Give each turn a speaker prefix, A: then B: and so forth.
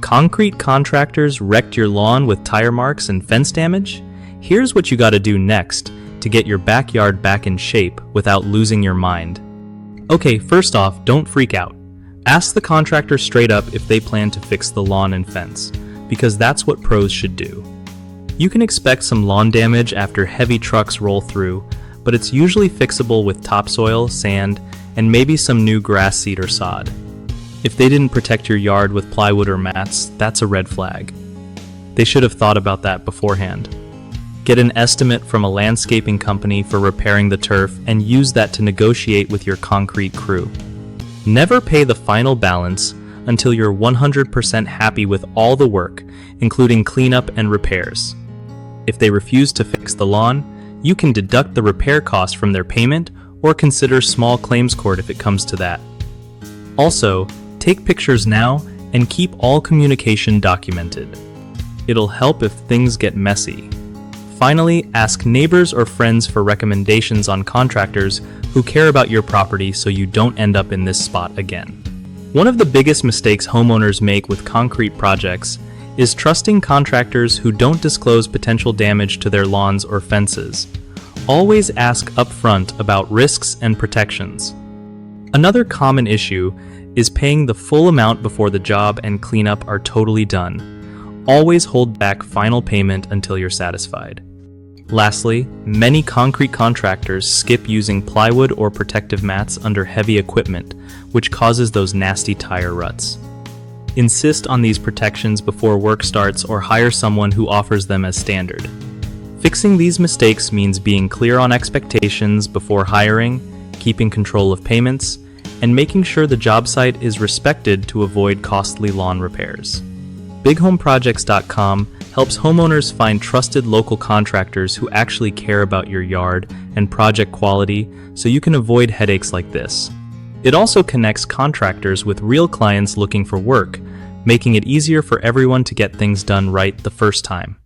A: Concrete contractors wrecked your lawn with tire marks and fence damage? Here's what you gotta do next to get your backyard back in shape without losing your mind. Okay, first off, don't freak out. Ask the contractor straight up if they plan to fix the lawn and fence, because that's what pros should do. You can expect some lawn damage after heavy trucks roll through, but it's usually fixable with topsoil, sand, and maybe some new grass seed or sod. If they didn't protect your yard with plywood or mats, that's a red flag. They should have thought about that beforehand. Get an estimate from a landscaping company for repairing the turf and use that to negotiate with your concrete crew. Never pay the final balance until you're 100% happy with all the work, including cleanup and repairs. If they refuse to fix the lawn, you can deduct the repair cost from their payment or consider small claims court if it comes to that. Also, take pictures now and keep all communication documented. It'll help if things get messy. Finally, ask neighbors or friends for recommendations on contractors who care about your property so you don't end up in this spot again. One of the biggest mistakes homeowners make with concrete projects is trusting contractors who don't disclose potential damage to their lawns or fences. Always ask upfront about risks and protections. Another common issue is paying the full amount before the job and cleanup are totally done. Always hold back final payment until you're satisfied. Lastly, many concrete contractors skip using plywood or protective mats under heavy equipment, which causes those nasty tire ruts. Insist on these protections before work starts or hire someone who offers them as standard. Fixing these mistakes means being clear on expectations before hiring, keeping control of payments, and making sure the job site is respected to avoid costly lawn repairs. BigHomeProjects.com helps homeowners find trusted local contractors who actually care about your yard and project quality so you can avoid headaches like this. It also connects contractors with real clients looking for work, making it easier for everyone to get things done right the first time.